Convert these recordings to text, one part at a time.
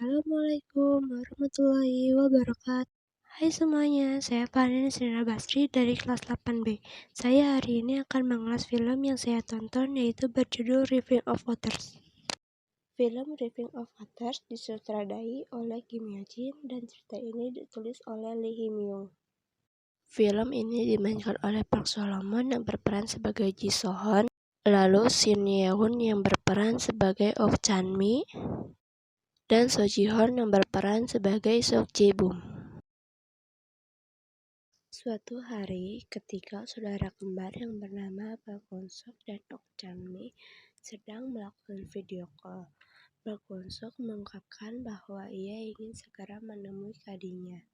Assalamualaikum warahmatullahi wabarakatuh. Hai semuanya, saya Fahrian Sirina Basri dari kelas 8B. Saya hari ini akan mengulas film yang saya tonton yaitu berjudul Rhythm of Waters. Film Rhythm of Waters disutradai oleh Kim Hyo Jin dan cerita ini ditulis oleh Lee Hee Myung. Film ini dimainkan oleh Park Solomon yang berperan sebagai Ji So-hun, lalu Shin Ye-hoon yang berperan sebagai Oh Chan-mi, dan So Ji-hoon yang berperan sebagai Sok Jae-bum. Suatu hari, ketika saudara kembar yang bernama Park Won-sok dan Ok Chan-mi sedang melakukan video call, Park Won-sok mengungkapkan bahwa ia ingin segera menemui adiknya.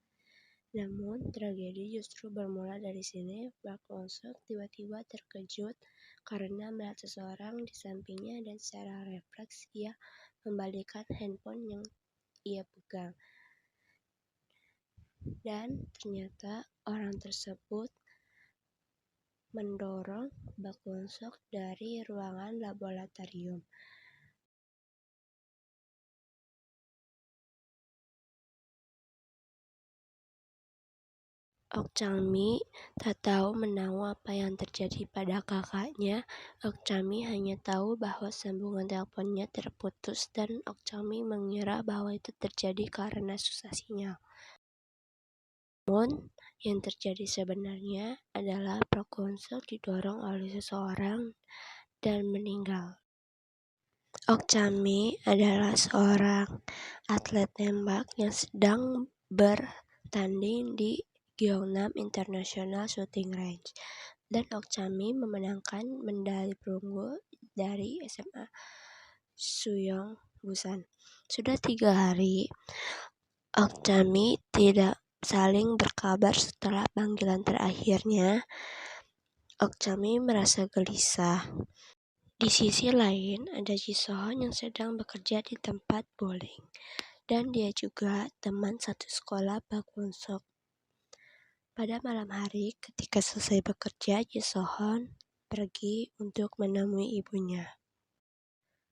Namun, tragedi justru bermula dari sini. Park Won-sok tiba-tiba terkejut karena melihat seseorang di sampingnya dan secara refleks ia membalikkan handphone yang ia pegang. Dan ternyata orang tersebut mendorong Park Won-sok dari ruangan laboratorium. Ok Chang-mi tak tahu menahu apa yang terjadi pada kakaknya. Ok Chang-mi hanya tahu bahwa sambungan teleponnya terputus dan Ok Chang-mi mengira bahwa itu terjadi karena susah sinyal. Namun, yang terjadi sebenarnya adalah Park Won-sok didorong oleh seseorang dan meninggal. Ok Chan-mi adalah seorang atlet tembak yang sedang bertanding di Gyeongnam International Shooting Range, dan Ok Chan-mi memenangkan medali perunggu dari SMA Suyong Busan. Sudah 3 hari, Ok Chan-mi tidak saling berkabar setelah panggilan terakhirnya. Ok Chan-mi merasa gelisah. Di sisi lain, ada Ji So-hun yang sedang bekerja di tempat bowling, dan dia juga teman satu sekolah Park Won-sok. Pada malam hari, ketika selesai bekerja, Ji So-hun pergi untuk menemui ibunya.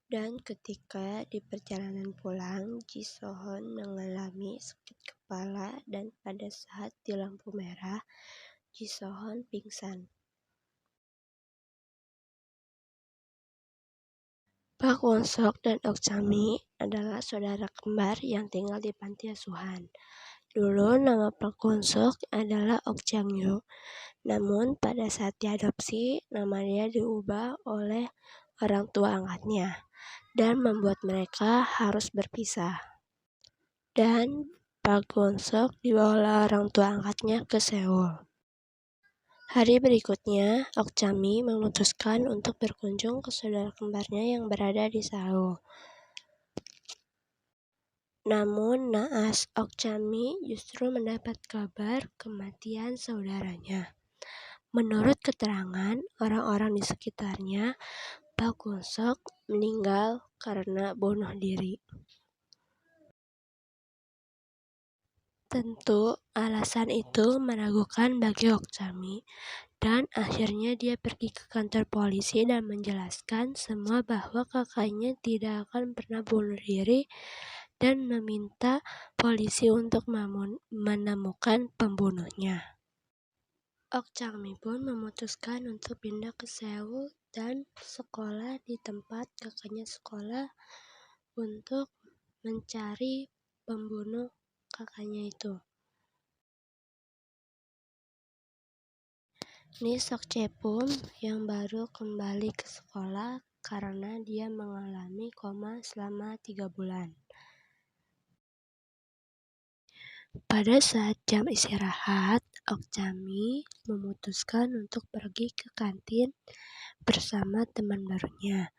Dan ketika di perjalanan pulang, Ji So-hun mengalami sakit kepala dan pada saat di lampu merah, Ji So-hun pingsan. Park Won-sok dan Ok Chan-mi adalah saudara kembar yang tinggal di panti asuhan. Dulu nama Park Won-sok adalah Ok Jang-yoo, namun pada saat diadopsi, nama dia diubah oleh orang tua angkatnya dan membuat mereka harus berpisah. Dan Park Won-sok dibawa oleh orang tua angkatnya ke Seoul. Hari berikutnya, Ok Chan-mi memutuskan untuk berkunjung ke saudara kembarnya yang berada di Seoul. Namun naas, Ok Chan-mi justru mendapat kabar kematian saudaranya. Menurut keterangan orang-orang di sekitarnya, Park Won-sok meninggal karena bunuh diri. Tentu alasan itu meragukan bagi Ok Chan-mi, dan akhirnya dia pergi ke kantor polisi dan menjelaskan semua bahwa kakaknya tidak akan pernah bunuh diri dan meminta polisi untuk menemukan pembunuhnya. Ok Chan-mi pun memutuskan untuk pindah ke Seoul dan sekolah di tempat kakaknya sekolah untuk mencari pembunuh kakaknya itu. Ni Sok Jae-bum yang baru kembali ke sekolah karena dia mengalami koma selama 3 bulan. Pada saat jam istirahat, Ok Chan-mi memutuskan untuk pergi ke kantin bersama teman barunya.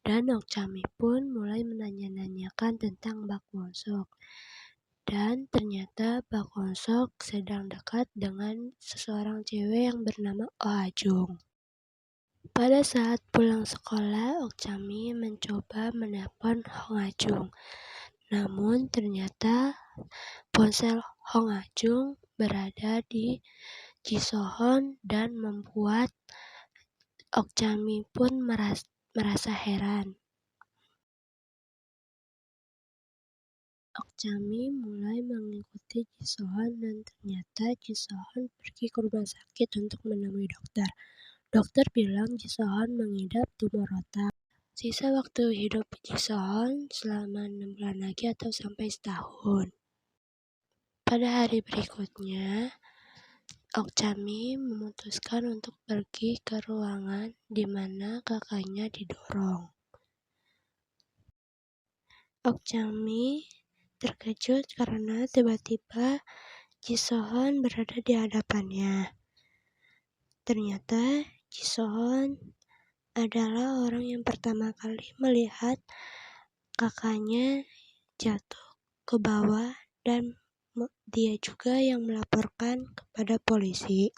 Dan Ok Chan-mi pun mulai menanya-nanyakan tentang Park Won-sok. Dan ternyata Park Won-sok sedang dekat dengan seseorang cewek yang bernama Oh Ha-jung. Pada saat pulang sekolah, Ok Chan-mi mencoba menelpon Hong Ha-jung. Namun ternyata ponsel Hong Ha-jung berada di Ji So-hun dan membuat Ok Chan-mi pun merasa heran. Okcami mulai mengikuti Jisohon dan ternyata Jisohon pergi ke rumah sakit untuk menemui dokter. Dokter bilang Jisohon mengidap tumor otak. Sisa waktu hidup Jisohon selama 6 bulan lagi atau sampai setahun. Pada hari berikutnya, Okcami memutuskan untuk pergi ke ruangan di mana kakaknya didorong. Okcami terkejut karena tiba-tiba Jisohon berada di hadapannya. Ternyata Jisohon adalah orang yang pertama kali melihat kakaknya jatuh ke bawah dan dia juga yang melaporkan kepada polisi.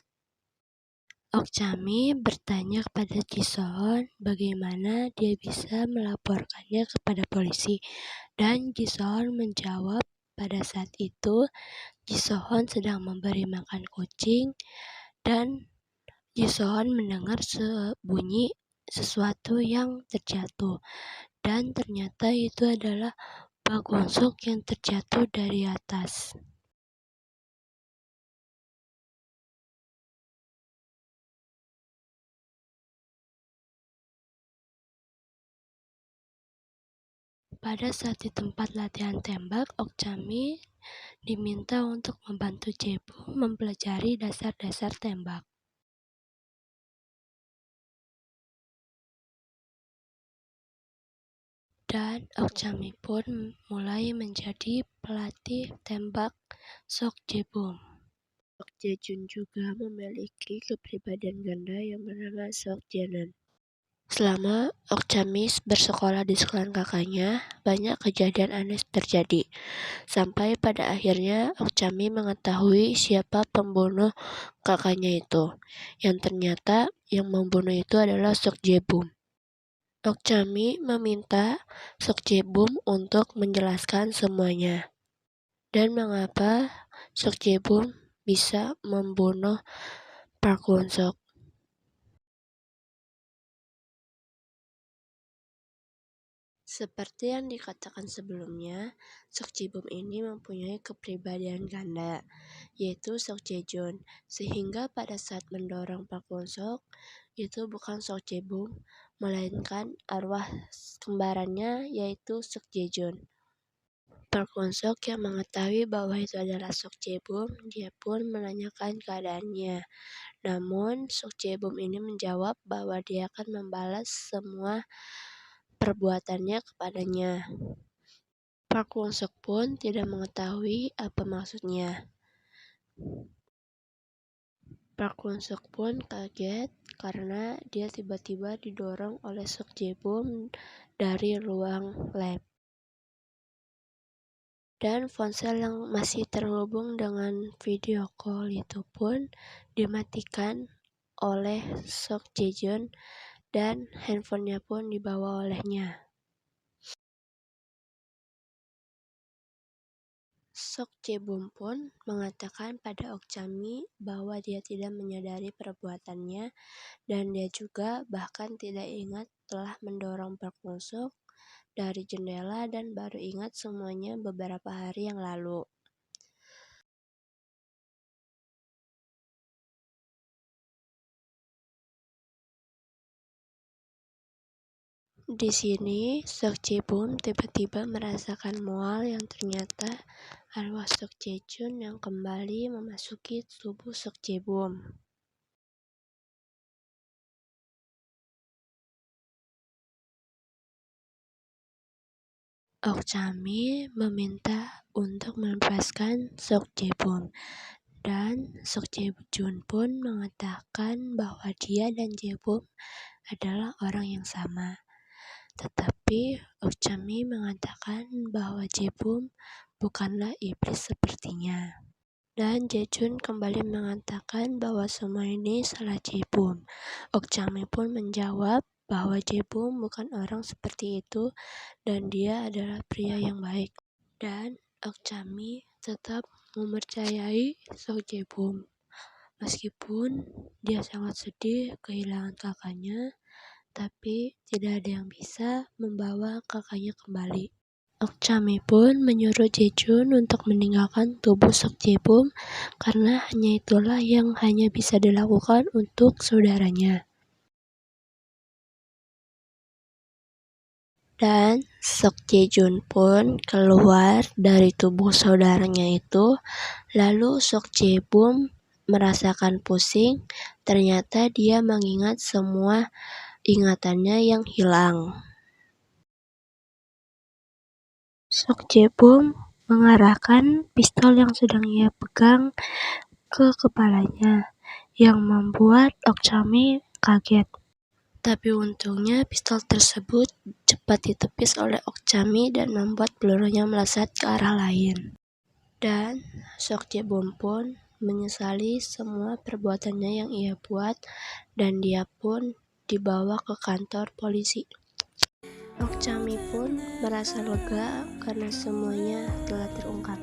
Okcami bertanya kepada Jisohon bagaimana dia bisa melaporkannya kepada polisi, dan Jisohon menjawab pada saat itu Jisohon sedang memberi makan kucing dan Jisohon mendengar bunyi sesuatu yang terjatuh, dan ternyata itu adalah Pak Gonsok yang terjatuh dari atas. Pada saat di tempat latihan tembak, Okcami diminta untuk membantu Jebum mempelajari dasar-dasar tembak. Dan Okcami pun mulai menjadi pelatih tembak Sok Jebum. Sok Jejun juga memiliki kepribadian ganda yang bernama Sok Jenan. Selama Okcami bersekolah di sekolah kakaknya, banyak kejadian aneh terjadi. Sampai pada akhirnya Okcami mengetahui siapa pembunuh kakaknya itu. Yang ternyata yang membunuh itu adalah Sok Jebum. Okcami meminta Sok Jebum untuk menjelaskan semuanya. Dan mengapa Sok Jebum bisa membunuh Park Won-sok. Seperti yang dikatakan sebelumnya, Sok Jebum ini mempunyai kepribadian ganda, yaitu Sok Jejun, sehingga pada saat mendorong Park Won-sok, itu bukan Sok Jebum, melainkan arwah kembarannya yaitu Sok Jejun. Park Won-sok yang mengetahui bahwa itu adalah Sok Jebum, dia pun menanyakan keadaannya. Namun, Sok Jebum ini menjawab bahwa dia akan membalas semua perbuatannya kepadanya. Park Won-sok pun tidak mengetahui apa maksudnya. Park Won-sok pun kaget karena dia tiba-tiba didorong oleh Sok Jebum dari ruang lab. Dan ponsel yang masih terhubung dengan video call itu pun dimatikan oleh Sok Jejun dan handphonenya pun dibawa olehnya. Sok Jebum pun mengatakan pada Okcami bahwa dia tidak menyadari perbuatannya dan dia juga bahkan tidak ingat telah mendorong Park Won-sok dari jendela dan baru ingat semuanya beberapa hari yang lalu. Di sini, Sok Jebum tiba-tiba merasakan mual yang ternyata arwah Sok Jejun yang kembali memasuki tubuh Sok Jebum. Okcami meminta untuk melepaskan Sok Jebum dan Sok Jejun pun mengatakan bahwa dia dan Jebum adalah orang yang sama. Tetapi Okcami mengatakan bahwa Jebum bukanlah iblis sepertinya. Dan Jejun kembali mengatakan bahwa semua ini salah Jebum. Okcami pun menjawab bahwa Jebum bukan orang seperti itu dan dia adalah pria yang baik. Dan Okcami tetap mempercayai Sok Jebum. Meskipun dia sangat sedih kehilangan kakaknya, tapi tidak ada yang bisa membawa kakaknya kembali. Ok Chami pun menyuruh Jejun untuk meninggalkan tubuh Sok Jebum karena hanya itulah yang hanya bisa dilakukan untuk saudaranya. Dan Sok Jejun pun keluar dari tubuh saudaranya itu, lalu Sok Jebum merasakan pusing, ternyata dia mengingat semua ingatannya yang hilang. Sok Jebum mengarahkan pistol yang sedang ia pegang ke kepalanya, yang membuat Ok Chami kaget. Tapi untungnya pistol tersebut cepat ditepis oleh Ok Chami dan membuat pelurunya melesat ke arah lain. Dan Sok Jebum pun menyesali semua perbuatannya yang ia buat dan dia pun dibawa ke kantor polisi. Ok Chami pun merasa lega karena semuanya telah terungkap.